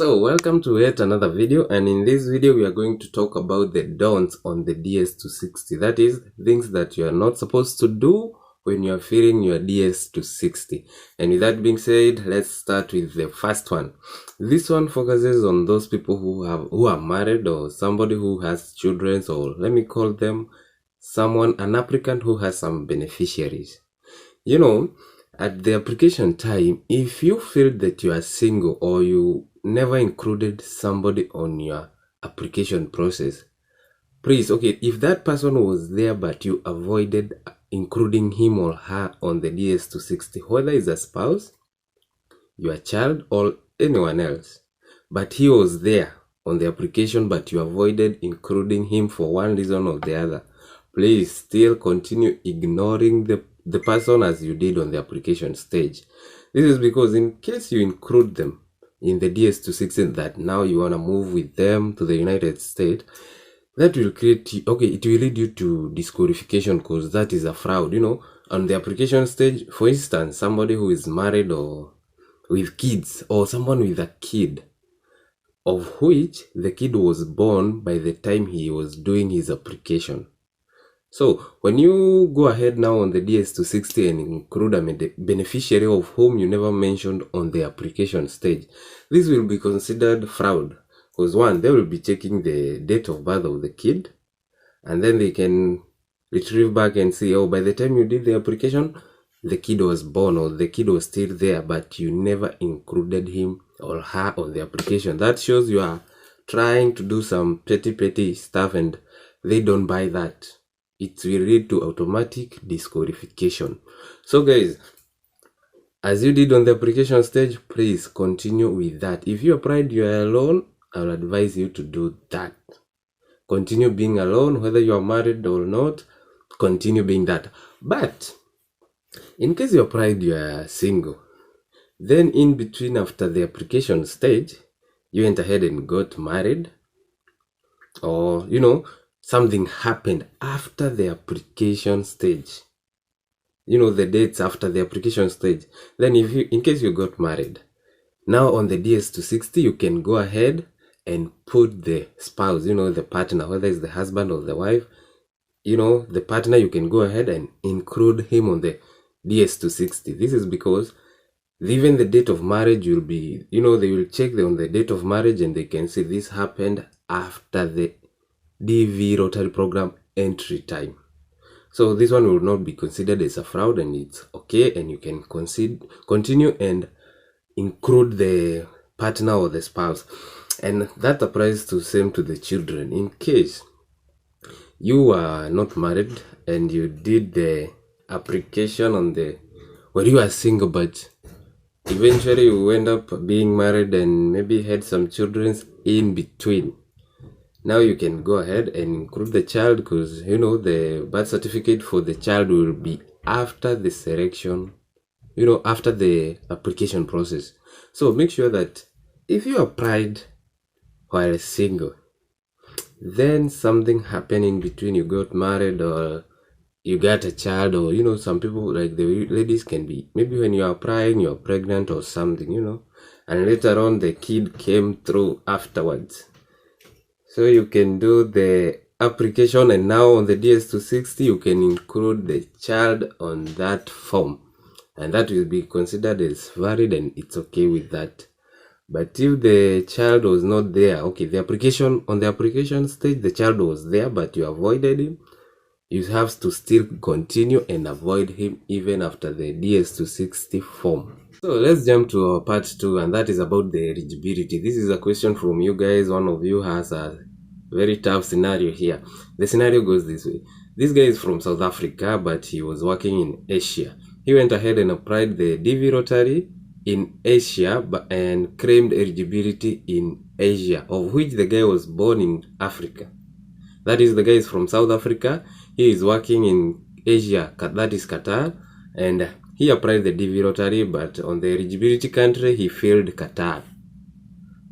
So welcome to yet another video, and in this video we are going to talk about the don'ts on the Ds-260. That is, things that you are not supposed to do when you are filling your Ds-260. And with that being said, let's start with the first one. This one focuses on those people who are married, or somebody who has children, or let me call them an applicant who has some beneficiaries. You know, at the application time, if you feel that you are single or you never included somebody on your application process, please, okay, if that person was there but you avoided including him or her on the Ds-260, whether it's a spouse, your child, or anyone else, but he was there on the application but you avoided including him for one reason or the other, please still continue ignoring the person as you did on the application stage. This is because in case you include them in the Ds-260 that now you want to move with them to the United States, that will create, okay, it will lead you to disqualification because that is a fraud. You know, on the application stage, for instance, somebody who is married or with kids, or someone with a kid of which the kid was born by the time he was doing his application. So when you go ahead now on the Ds-260 and include a beneficiary of whom you never mentioned on the application stage, this will be considered fraud. Because one, they will be checking the date of birth of the kid, and then they can retrieve back and see, oh, by the time you did the application, the kid was born or the kid was still there, but you never included him or her on the application. That shows you are trying to do some petty stuff, and they don't buy that. It will lead to automatic disqualification. So guys, as you did on the application stage, please continue with that. If you applied you are alone, I will advise you to do that. Continue being alone, whether you are married or not, continue being that. But in case you applied you are single, then in between after the application stage, you went ahead and got married, or you know, something happened after the application stage, you know, the dates after the application stage, then if you, in case you got married, now on the Ds-260 you can go ahead and put the spouse, you know, the partner, whether it's the husband or the wife, you know, the partner, you can go ahead and include him on the Ds-260. This is because even the date of marriage will be, you know, they will check on the date of marriage and they can see this happened after the DV Rotary Program entry time. So this one will not be considered as a fraud, and it's okay, and you can continue and include the partner or the spouse. And that applies to same to the children. In case you are not married and you did the application on the, well, you are single, but eventually you end up being married and maybe had some children in between. Now you can go ahead and include the child, because you know the birth certificate for the child will be after the selection, you know, after the application process. So make sure that if you applied while single, then something happened in between, you got married or you got a child, or you know, some people, like the ladies, can be maybe when you are applying you're pregnant or something, you know, and later on the kid came through afterwards. So you can do the application, and now on the Ds-260 you can include the child on that form, and that will be considered as valid, and it's okay with that. But if the child was not there, okay, the application, on the application stage the child was there but you avoided him, you have to still continue and avoid him even after the Ds-260 form. So let's jump to our part 2, and that is about the eligibility. This is a question from you guys. One of you has a very tough scenario here. The scenario goes this way. This guy is from South Africa, but he was working in Asia. He went ahead and applied the DV Rotary in Asia and claimed eligibility in Asia, of which the guy was born in Africa. That is, the guy is from South Africa. He is working in Asia, that is Qatar, and he applied the DV Rotary, but on the eligibility country he failed Qatar,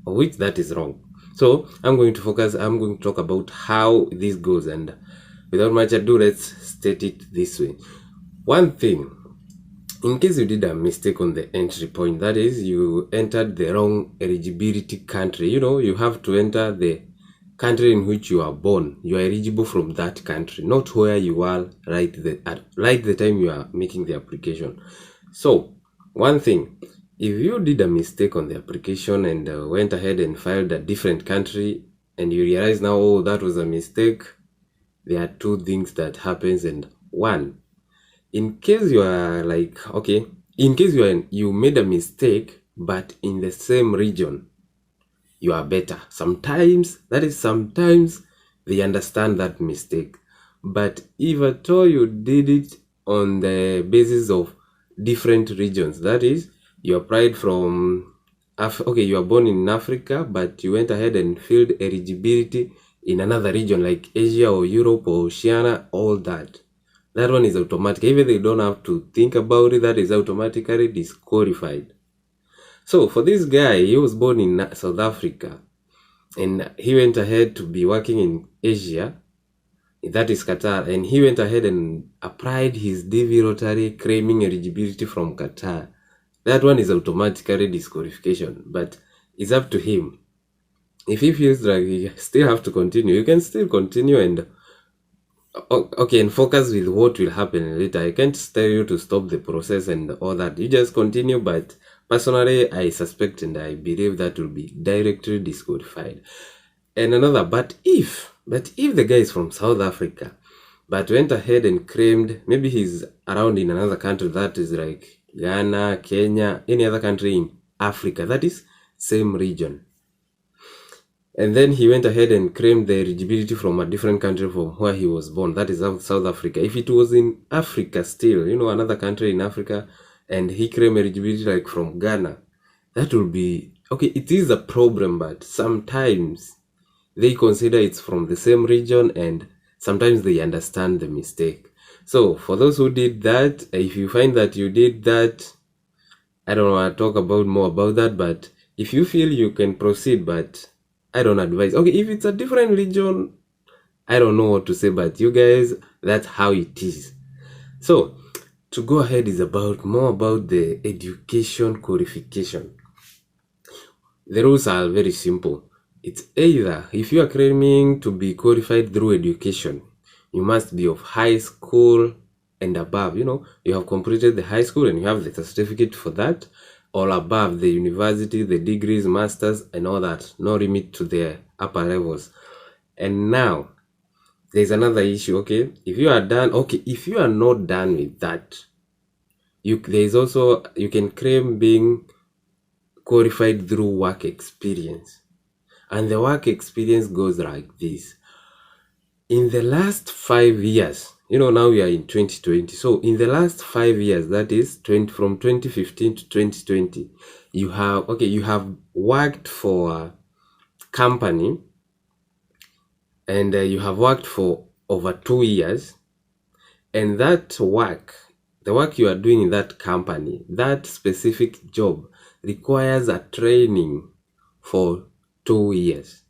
of which that is wrong. So I'm going to talk about how this goes, and without much ado, let's state it this way. One thing, In case you did a mistake on the entry point, that is, you entered the wrong eligibility country, you have to enter the country in which you are born. You are eligible from that country, not where you are right the time you are making the application. So, one thing, if you did a mistake on the application and went ahead and filed a different country, and you realize now, oh, that was a mistake, there are two things that happens. And one, in case you are like, okay, in case you made a mistake but in the same region, you are better. Sometimes they understand that mistake. But if at all you did it on the basis of different regions, that is, you applied from you are born in Africa, but you went ahead and filled eligibility in another region like Asia or Europe or Oceania, all that one is automatic. Even they don't have to think about it, that is automatically disqualified. So for this guy, he was born in South Africa and he went ahead to be working in Asia, that is Qatar, and he went ahead and applied his DV lottery claiming eligibility from Qatar. That one is automatically disqualification, but it's up to him. If he feels like he still have to continue, you can still continue and okay, and focus with what will happen later. I can't tell you to stop the process and all that. You just continue, but personally, I suspect and I believe that will be directly disqualified. And another, but if the guy is from South Africa, but went ahead and claimed, maybe he's around in another country that is like Ghana, Kenya, any other country in Africa, that is same region. And then he went ahead and claimed the eligibility from a different country from where he was born, that is South Africa. If it was in Africa still, another country in Africa, and he claimed eligibility like from Ghana, that will be, okay, it is a problem, but sometimes they consider it's from the same region and sometimes they understand the mistake. So for those who did that, if you find that you did that, I don't want to talk about more about that, but if you feel you can proceed, but I don't advise. Okay, if it's a different region, I don't know what to say, but you guys, that's how it is. So to go ahead is more about the education qualification. The rules are very simple. It's either, if you are claiming to be qualified through education, you must be of high school and above. You have completed the high school and you have the certificate for that, or above the university, the degrees, masters, and all that. No limit to the upper levels. And now, there's another issue, okay? If you are done, okay, if you are not done with that, you can claim being qualified through work experience. And the work experience goes like this. In the last 5 years, now we are in 2020. So in the last 5 years, that is from 2015 to 2020, you have worked for a company and you have worked for over 2 years, and that work, the work you are doing in that company, that specific job requires a training for 2 years.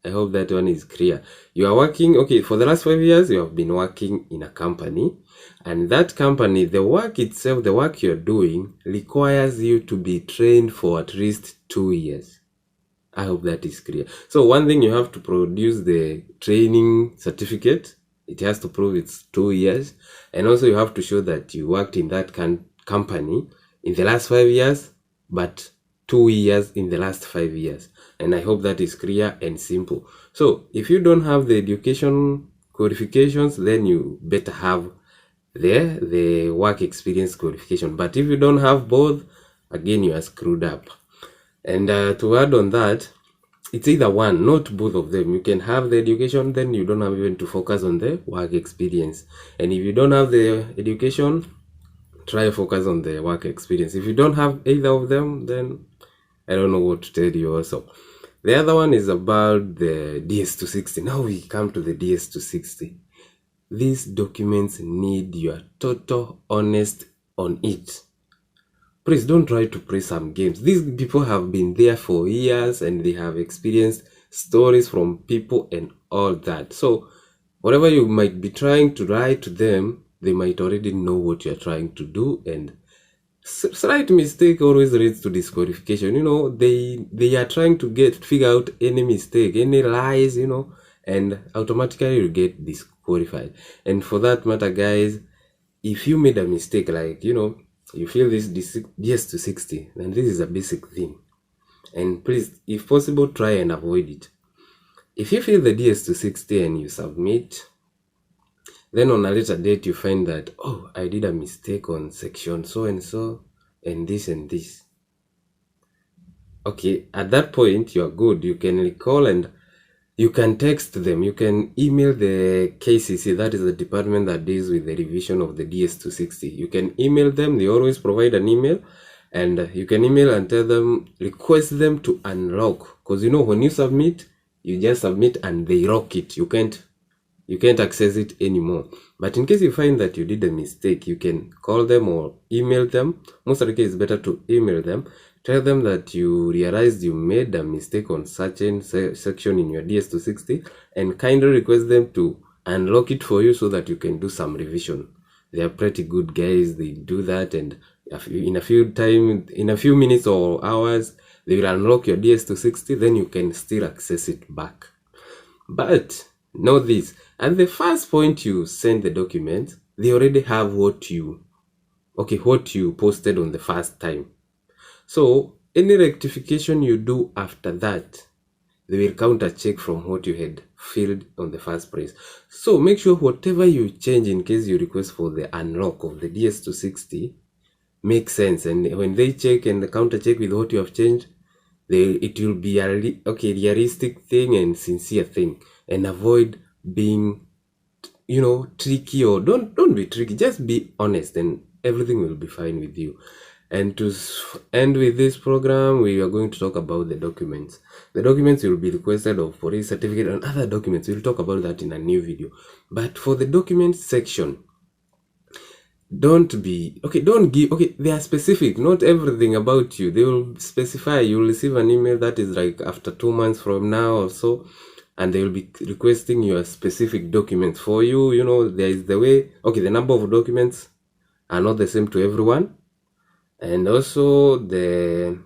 I hope that one is clear. You are working, okay, for the last 5 years, you have been working in a company, and that company, the work itself, the work you're doing, requires you to be trained for at least 2 years. I hope that is clear. So one thing, you have to produce the training certificate. It has to prove it's 2 years. And also you have to show that you worked in that company in the last 5 years, but 2 years in the last 5 years. And I hope that is clear and simple. So if you don't have the education qualifications, then you better have the work experience qualification. But if you don't have both, again, you are screwed up. And to add on that, it's either one, not both of them. You can have the education, then you don't have even to focus on the work experience. And if you don't have the education, try to focus on the work experience. If you don't have either of them, then I don't know what to tell you also. The other one is about the Ds-260. Now we come to the Ds-260. These documents need your total honest on it. Please don't try to play some games. These people have been there for years and they have experienced stories from people and all that. So whatever you might be trying to write to them, they might already know what you're trying to do, and Slight mistake always leads to disqualification. You know, they are trying to figure out any mistake, any lies, you know, and automatically you get disqualified. And for that matter, guys, if you made a mistake, like, you know, you feel this DS-260, then this is a basic thing. And please, if possible, try and avoid it. If you feel the DS-260 and you submit, then on a later date you find that, oh, I did a mistake on section so and so and this and this. Okay, at that point you are good. You can recall and you can text them. You can email the KCC, that is the department that deals with the revision of the DS-260. You can email them. They always provide an email, and you can email and tell them, request them to unlock, because you know when you submit, you just submit and they lock it. You can't access it anymore. But in case you find that you did a mistake, you can call them or email them. Most of the case, it's better to email them. Tell them that you realized you made a mistake on certain section in your DS-260 and kindly request them to unlock it for you so that you can do some revision. They are pretty good guys. They do that, and in a few minutes or hours, they will unlock your DS-260. Then you can still access it back. But know this, at the first point you send the document, they already have what you posted on the first time. So any rectification you do after that, they will counter check from what you had filled on the first place. So make sure whatever you change in case you request for the unlock of the DS-260 makes sense. And when they check and the counter check with what you have changed, it will be a realistic thing and sincere thing, and avoid being, you know, tricky, or don't be tricky. Just be honest and everything will be fine with you. And to end with this program, we are going to talk about the documents. The documents will be requested of police certificate and other documents. We'll talk about that in a new video. But for the documents section, they are specific. Not everything about you. They will specify. You will receive an email that is like after 2 months from now or so, and they will be requesting your specific documents for you. You know, there is the way, the number of documents are not the same to everyone, and also the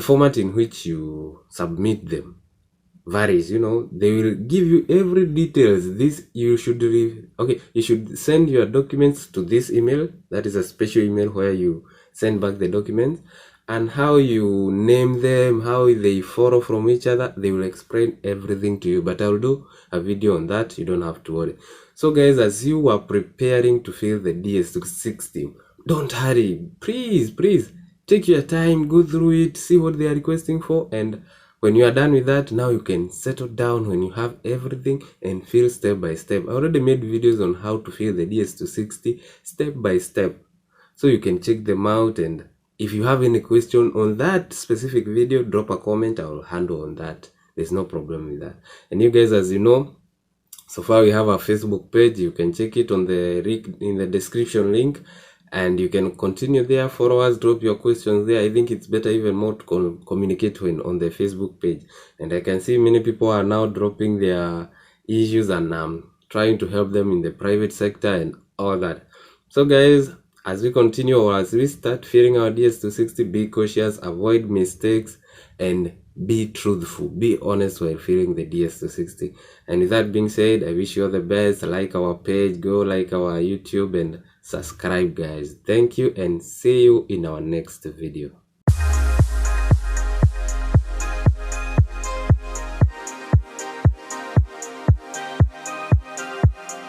format in which you submit them varies. You know, they will give you every details. You should send your documents to this email. That is a special email where you send back the documents, and how you name them, how they follow from each other. They will explain everything to you, but I'll do a video on that. You don't have to worry. So guys, as you are preparing to fill the DS-260, don't hurry. Please take your time, go through it, see what they are requesting for, and when you are done with that, now you can settle down when you have everything and fill step by step. I already made videos on how to fill the DS-260 step by step, so you can check them out. And if you have any question on that specific video, drop a comment. I will handle on that. There's no problem with that. And you guys, as you know, so far we have our Facebook page. You can check it on the in the description link, and you can continue there. Follow us, drop your questions there. I think it's better even more to communicate when on the Facebook page. And I can see many people are now dropping their issues, and trying to help them in the private sector and all that. So guys, as we continue, or as we start filling our DS-260, be cautious, avoid mistakes, and be truthful, be honest while filling the DS-260. And with that being said, I wish you all the best. Like our page, go like our YouTube, and subscribe guys. Thank you, and see you in our next video.